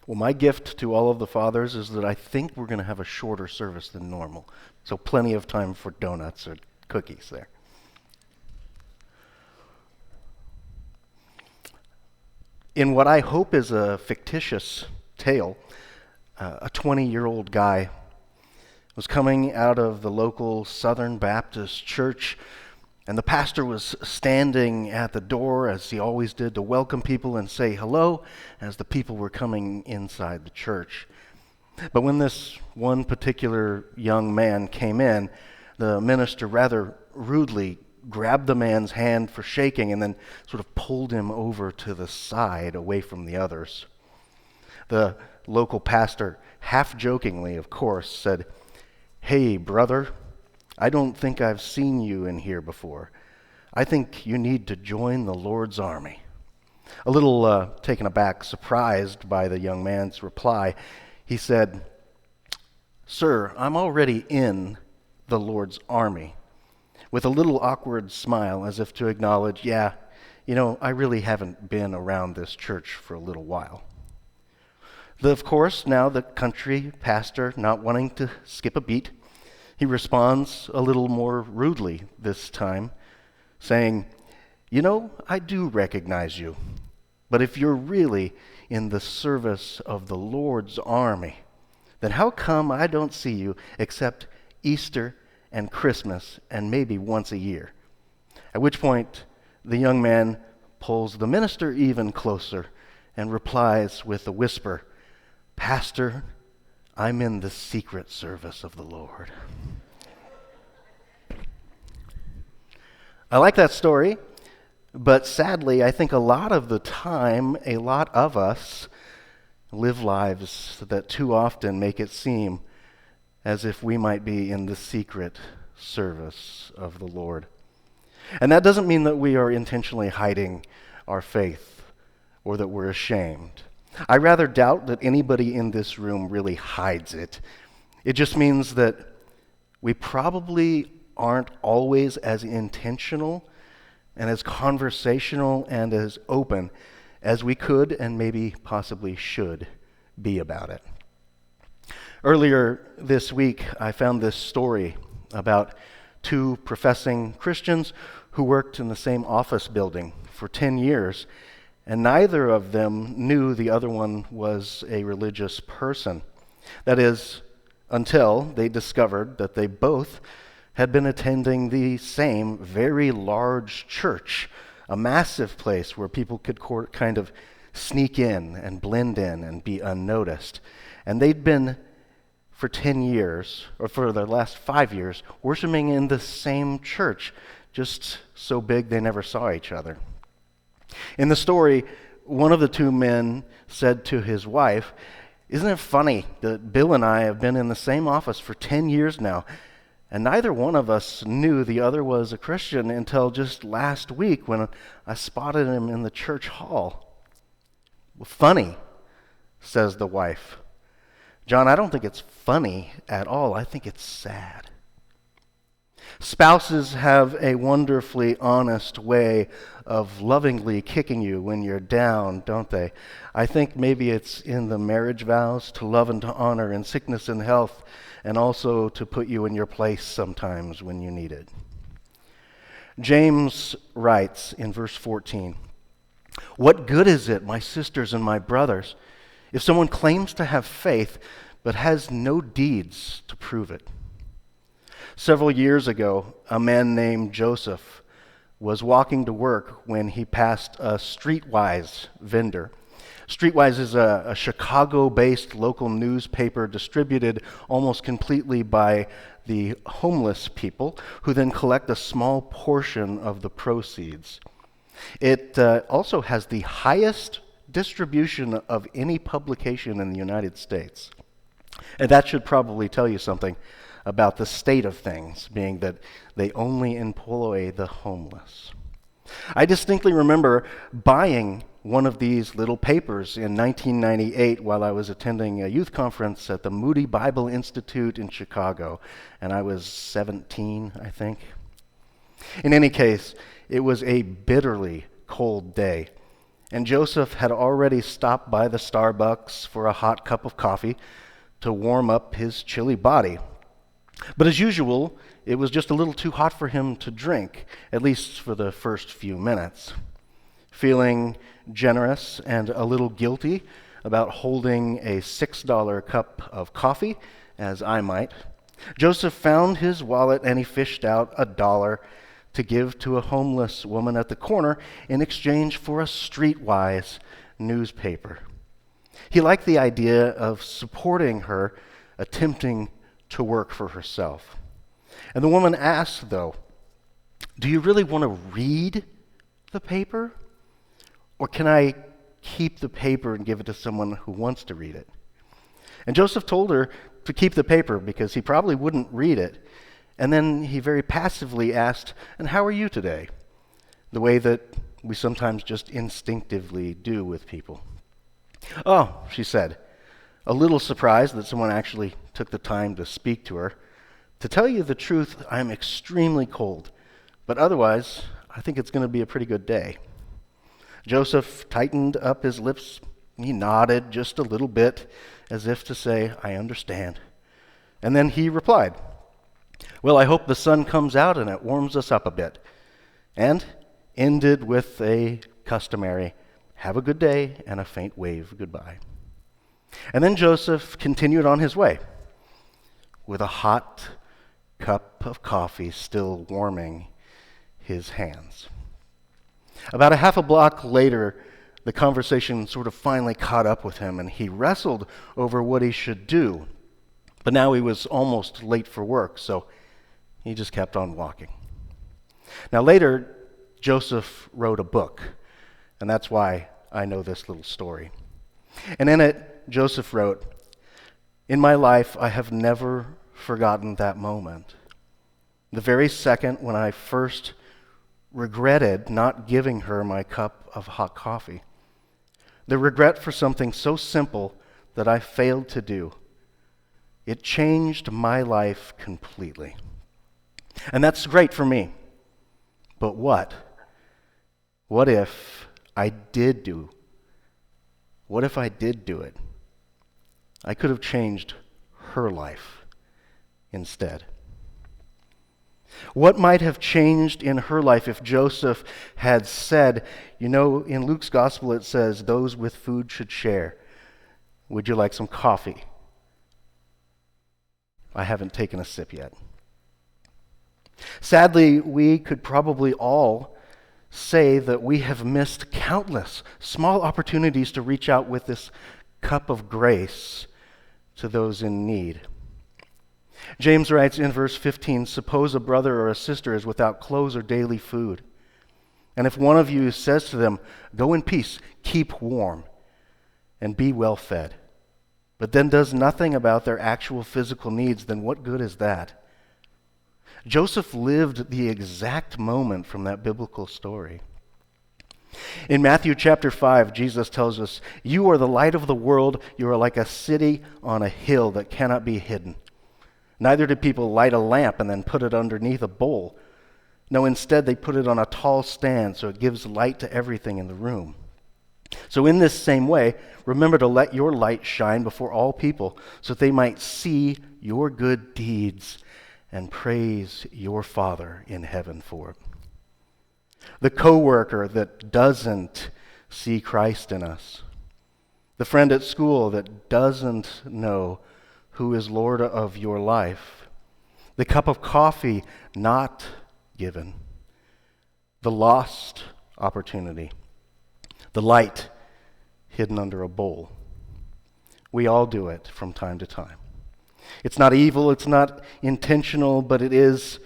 Well, my gift to all of the fathers is that I think we're going to have a shorter service than normal. So plenty of time for donuts or cookies there. In what I hope is a fictitious tale, a 20-year-old guy was coming out of the local Southern Baptist church, and the pastor was standing at the door, as he always did, to welcome people and say hello as the people were coming inside the church. But when this one particular young man came in, the minister rather rudely grabbed the man's hand for shaking and then sort of pulled him over to the side away from the others. The local pastor, half jokingly, of course, said, "Hey, brother, I don't think I've seen you in here before. I think you need to join the Lord's army." A little taken aback, surprised by the young man's reply, he said, "Sir, I'm already in the Lord's army," with a little awkward smile as if to acknowledge, "Yeah, I really haven't been around this church for a little while." Of course, now the country pastor, not wanting to skip a beat, he responds a little more rudely this time, saying, "I do recognize you, but if you're really in the service of the Lord's army, then how come I don't see you except Easter and Christmas and maybe once a year?" At which point, the young man pulls the minister even closer and replies with a whisper, "Pastor, I'm in the secret service of the Lord." I like that story, but sadly, I think a lot of the time, a lot of us live lives that too often make it seem as if we might be in the secret service of the Lord. And that doesn't mean that we are intentionally hiding our faith or that we're ashamed. I rather doubt that anybody in this room really hides it. It just means that we probably aren't always as intentional and as conversational and as open as we could and maybe possibly should be about it. Earlier this week, I found this story about two professing Christians who worked in the same office building for 10 years, and neither of them knew the other one was a religious person. That is, until they discovered that they both had been attending the same very large church, a massive place where people could kind of sneak in and blend in and be unnoticed. And they'd been, for 10 years, or for the last 5 years, worshiping in the same church, just so big they never saw each other. In the story, one of the two men said to his wife, "Isn't it funny that Bill and I have been in the same office for 10 years now, and neither one of us knew the other was a Christian until just last week when I spotted him in the church hall?" "Well, funny," says the wife. "John, I don't think it's funny at all. I think it's sad." Spouses have a wonderfully honest way of lovingly kicking you when you're down, don't they? I think maybe it's in the marriage vows to love and to honor in sickness and health, and also to put you in your place sometimes when you need it. James writes in verse 14, "What good is it, my sisters and my brothers, if someone claims to have faith but has no deeds to prove it?" Several years ago, a man named Joseph was walking to work when he passed a Streetwise vendor. Streetwise is a Chicago-based local newspaper distributed almost completely by the homeless people, who then collect a small portion of the proceeds. It also has the highest distribution of any publication in the United States. And that should probably tell you something about the state of things, being that they only employ the homeless. I distinctly remember buying one of these little papers in 1998 while I was attending a youth conference at the Moody Bible Institute in Chicago, and I was 17, I think. In any case, it was a bitterly cold day, and Joseph had already stopped by the Starbucks for a hot cup of coffee to warm up his chilly body. But as usual, it was just a little too hot for him to drink, at least for the first few minutes. Feeling generous and a little guilty about holding a $6 cup of coffee, as I might, Joseph found his wallet and he fished out $1 to give to a homeless woman at the corner in exchange for a streetwise newspaper. He liked the idea of supporting her attempting to work for herself. And the woman asked, though, "Do you really want to read the paper? Or can I keep the paper and give it to someone who wants to read it?" And Joseph told her to keep the paper because he probably wouldn't read it. And then he very passively asked, "And how are you today?" The way that we sometimes just instinctively do with people. "Oh," she said, a little surprised that someone actually took the time to speak to her. "To tell you the truth, I'm extremely cold, but otherwise, I think it's going to be a pretty good day." Joseph tightened up his lips. He nodded just a little bit, as if to say, "I understand." And then he replied, "Well, I hope the sun comes out and it warms us up a bit," and ended with a customary, "Have a good day," and a faint wave goodbye. And then Joseph continued on his way, with a hot cup of coffee still warming his hands. About a half a block later, the conversation sort of finally caught up with him, and he wrestled over what he should do. But now he was almost late for work, so he just kept on walking. Now later, Joseph wrote a book, and that's why I know this little story. And in it, Joseph wrote, "In my life, I have never forgotten that moment. The very second when I first regretted not giving her my cup of hot coffee. The regret for something so simple that I failed to do. It changed my life completely." And that's great for me. But what? What if I did do it? I could have changed her life instead. What might have changed in her life if Joseph had said, in Luke's gospel it says, "Those with food should share. Would you like some coffee? I haven't taken a sip yet." Sadly, we could probably all say that we have missed countless small opportunities to reach out with this cup of grace to those in need. James writes in verse 15, "Suppose a brother or a sister is without clothes or daily food. And if one of you says to them, 'Go in peace, keep warm, and be well fed,' but then does nothing about their actual physical needs, then what good is that?" Joseph lived the exact moment from that biblical story. In Matthew chapter 5, Jesus tells us, "You are the light of the world. You are like a city on a hill that cannot be hidden. Neither do people light a lamp and then put it underneath a bowl. No, instead they put it on a tall stand so it gives light to everything in the room. So in this same way, remember to let your light shine before all people so that they might see your good deeds and praise your Father in heaven for it." The coworker that doesn't see Christ in us. The friend at school that doesn't know who is Lord of your life. The cup of coffee not given. The lost opportunity. The light hidden under a bowl. We all do it from time to time. It's not evil, it's not intentional, but it is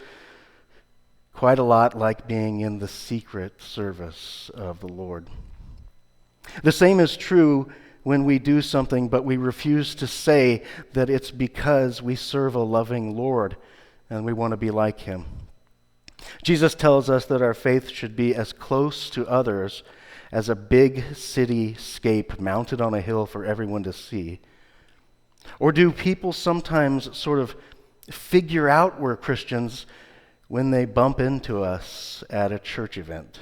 quite a lot like being in the secret service of the Lord. The same is true when we do something, but we refuse to say that it's because we serve a loving Lord and we want to be like Him. Jesus tells us that our faith should be as close to others as a big cityscape mounted on a hill for everyone to see. Or do people sometimes sort of figure out we're Christians when they bump into us at a church event?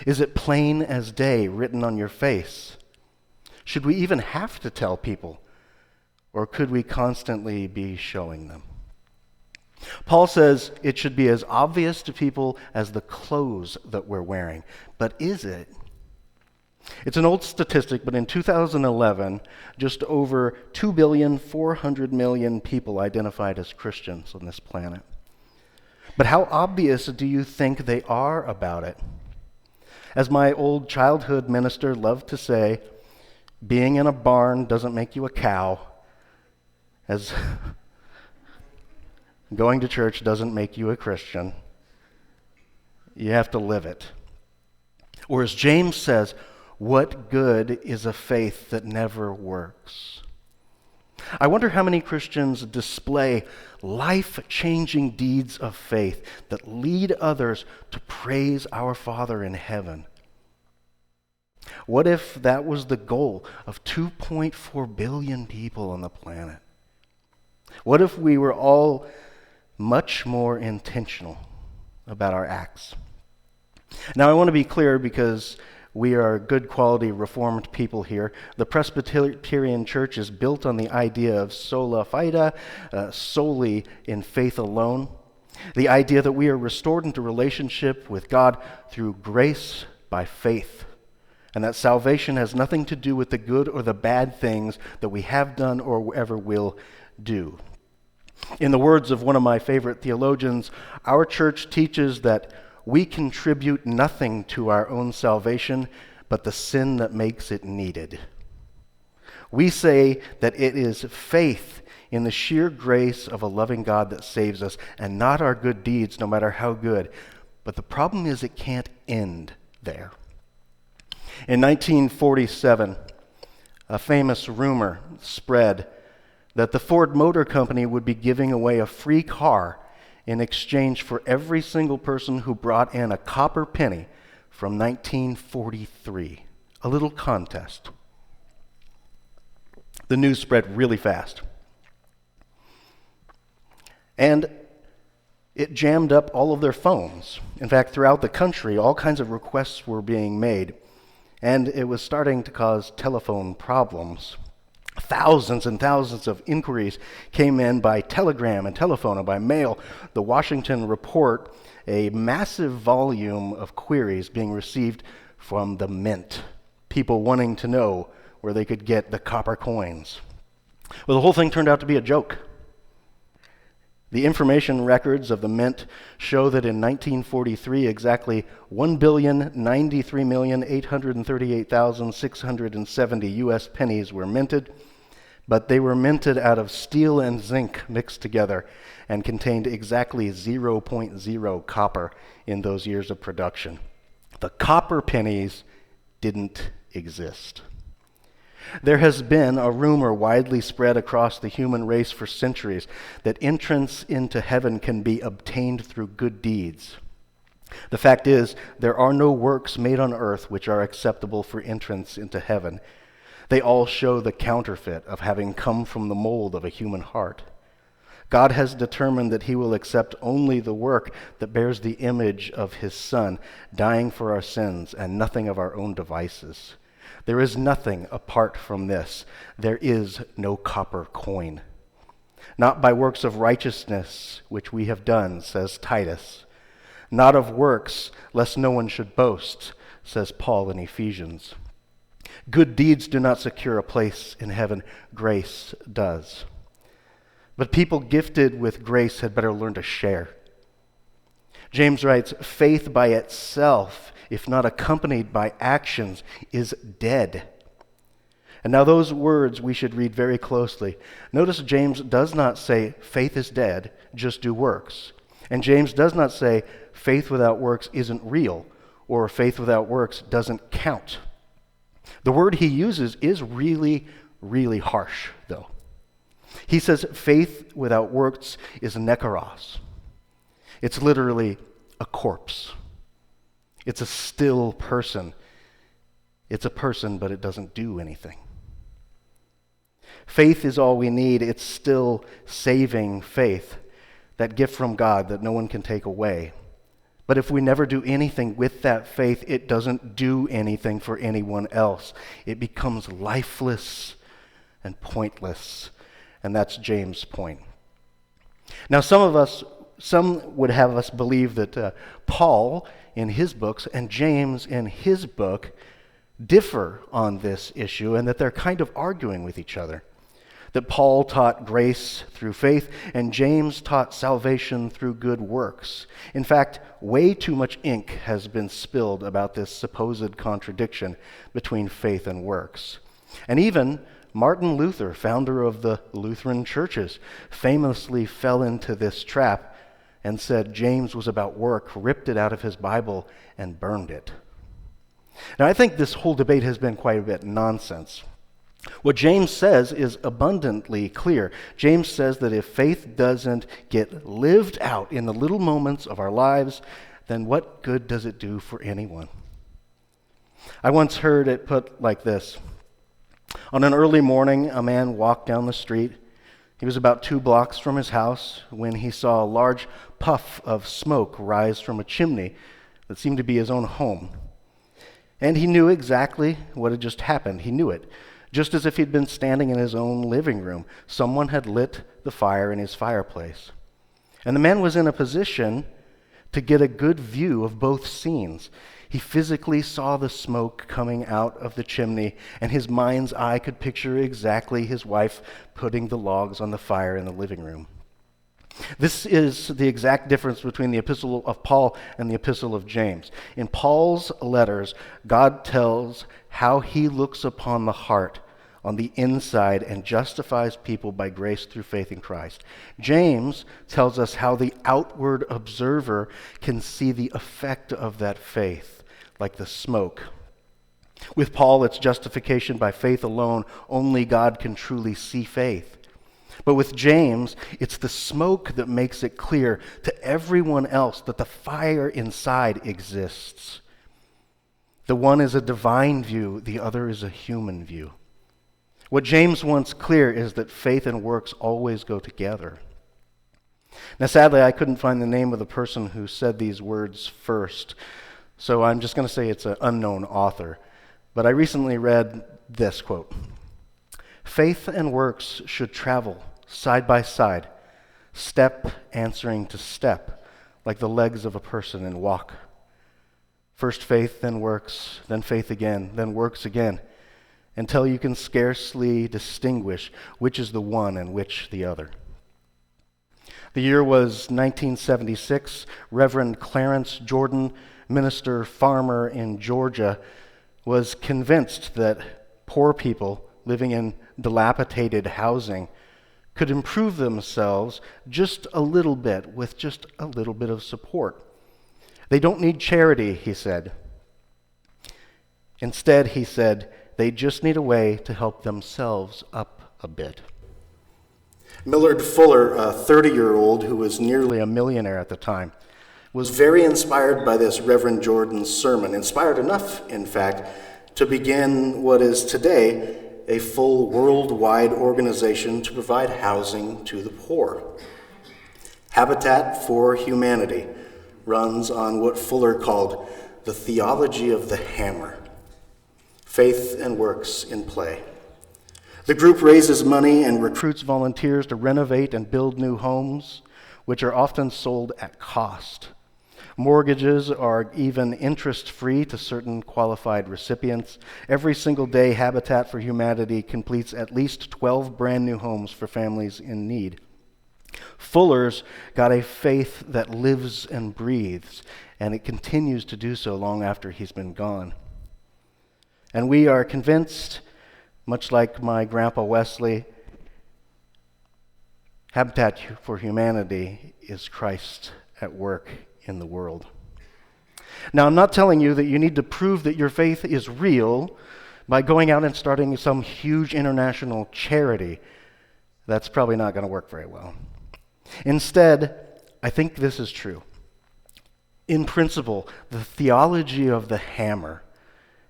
Is it plain as day written on your face? Should we even have to tell people, or could we constantly be showing them? Paul says it should be as obvious to people as the clothes that we're wearing. But is it? It's an old statistic, but in 2011, just over 2,400,000,000 people identified as Christians on this planet. But how obvious do you think they are about it? As my old childhood minister loved to say, being in a barn doesn't make you a cow, as going to church doesn't make you a Christian. You have to live it. Or as James says, what good is a faith that never works? I wonder how many Christians display life-changing deeds of faith that lead others to praise our Father in heaven. What if that was the goal of 2.4 billion people on the planet? What if we were all much more intentional about our acts? Now, I want to be clear because we are good quality Reformed people here. The Presbyterian Church is built on the idea of sola fide, solely in faith alone. The idea that we are restored into relationship with God through grace by faith. And that salvation has nothing to do with the good or the bad things that we have done or ever will do. In the words of one of my favorite theologians, our church teaches that we contribute nothing to our own salvation but the sin that makes it needed. We say that it is faith in the sheer grace of a loving God that saves us, and not our good deeds, no matter how good. But the problem is it can't end there. In 1947, a famous rumor spread that the Ford Motor Company would be giving away a free car in exchange for every single person who brought in a copper penny from 1943. A little contest. The news spread really fast. And it jammed up all of their phones. In fact, throughout the country, all kinds of requests were being made. And it was starting to cause telephone problems. Thousands and thousands of inquiries came in by telegram and telephone and by mail. The Washington Report, a massive volume of queries being received from the mint. People wanting to know where they could get the copper coins. Well, the whole thing turned out to be a joke. The information records of the mint show that in 1943, exactly 1,093,838,670 U.S. pennies were minted, but they were minted out of steel and zinc mixed together and contained exactly 0.0 copper in those years of production. The copper pennies didn't exist. There has been a rumor widely spread across the human race for centuries that entrance into heaven can be obtained through good deeds. The fact is, there are no works made on earth which are acceptable for entrance into heaven. They all show the counterfeit of having come from the mold of a human heart. God has determined that he will accept only the work that bears the image of his Son, dying for our sins, and nothing of our own devices. There is nothing apart from this. There is no copper coin. Not by works of righteousness which we have done, says Titus. Not of works, lest no one should boast, says Paul in Ephesians. Good deeds do not secure a place in heaven. Grace does. But people gifted with grace had better learn to share. James writes, faith by itself, if not accompanied by actions, is dead. And now those words we should read very closely. Notice James does not say faith is dead, just do works. And James does not say faith without works isn't real, or faith without works doesn't count. The word he uses is really, really harsh, though. He says faith without works is nekros. It's literally a corpse. It's a still person. It's a person, but it doesn't do anything. Faith is all we need. It's still saving faith, that gift from God that no one can take away. But if we never do anything with that faith, it doesn't do anything for anyone else. It becomes lifeless and pointless. And that's James' point. Now, some would have us believe that Paul in his books and James in his book differ on this issue and that they're kind of arguing with each other. That Paul taught grace through faith and James taught salvation through good works. In fact, way too much ink has been spilled about this supposed contradiction between faith and works. And even Martin Luther, founder of the Lutheran churches, famously fell into this trap and said James was about work, ripped it out of his Bible, and burned it. Now, I think this whole debate has been quite a bit nonsense. What James says is abundantly clear. James says that if faith doesn't get lived out in the little moments of our lives, then what good does it do for anyone? I once heard it put like this. On an early morning, a man walked down the street. He was about 2 blocks from his house when he saw a large puff of smoke rise from a chimney that seemed to be his own home. And he knew exactly what had just happened. He knew it. Just as if he'd been standing in his own living room. Someone had lit the fire in his fireplace. And the man was in a position to get a good view of both scenes. He physically saw the smoke coming out of the chimney, and his mind's eye could picture exactly his wife putting the logs on the fire in the living room. This is the exact difference between the epistle of Paul and the epistle of James. In Paul's letters, God tells how he looks upon the heart on the inside and justifies people by grace through faith in Christ. James tells us how the outward observer can see the effect of that faith, like the smoke. With Paul, it's justification by faith alone. Only God can truly see faith. But with James, it's the smoke that makes it clear to everyone else that the fire inside exists. The one is a divine view, the other is a human view. What James wants clear is that faith and works always go together. Now, sadly, I couldn't find the name of the person who said these words first, so I'm just going to say it's an unknown author. But I recently read this quote: "Faith and works should travel side by side, step answering to step, like the legs of a person in walk. First faith, then works, then faith again, then works again, until you can scarcely distinguish which is the one and which the other." The year was 1976. Reverend Clarence Jordan, minister farmer in Georgia, was convinced that poor people living in dilapidated housing could improve themselves just a little bit with just a little bit of support. They don't need charity, he said. Instead, he said, they just need a way to help themselves up a bit. Millard Fuller, a 30-year-old who was nearly a millionaire at the time, was very inspired by this Reverend Jordan's sermon, inspired enough, in fact, to begin what is today a full worldwide organization to provide housing to the poor. Habitat for Humanity runs on what Fuller called the theology of the hammer, faith and works in play. The group raises money and recruits volunteers to renovate and build new homes, which are often sold at cost. Mortgages are even interest-free to certain qualified recipients. Every single day, Habitat for Humanity completes at least 12 brand new homes for families in need. Fuller's got a faith that lives and breathes, and it continues to do so long after he's been gone. And we are convinced, much like my grandpa Wesley, Habitat for Humanity is Christ at work in the world. Now, I'm not telling you that you need to prove that your faith is real by going out and starting some huge international charity. That's probably not going to work very well. Instead, I think this is true. In principle, the theology of the hammer,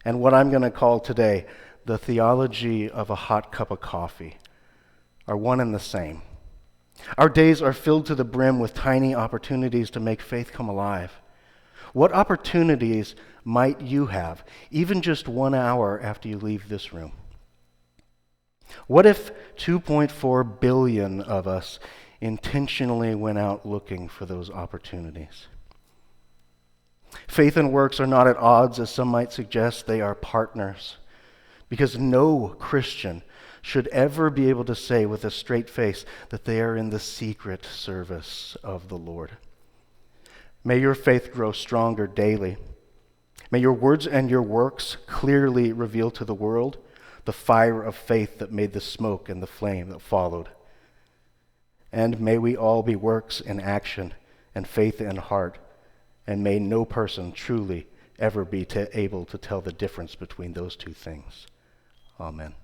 and what I'm going to call today the theology of a hot cup of coffee, are one and the same. Our days are filled to the brim with tiny opportunities to make faith come alive. What opportunities might you have, even just 1 hour after you leave this room? What if 2.4 billion of us intentionally went out looking for those opportunities? Faith and works are not at odds, as some might suggest. They are partners. Because no Christian should ever be able to say with a straight face that they are in the secret service of the Lord. May your faith grow stronger daily. May your words and your works clearly reveal to the world the fire of faith that made the smoke and the flame that followed. And may we all be works in action and faith in heart, and may no person truly ever be able to tell the difference between those two things. Amen.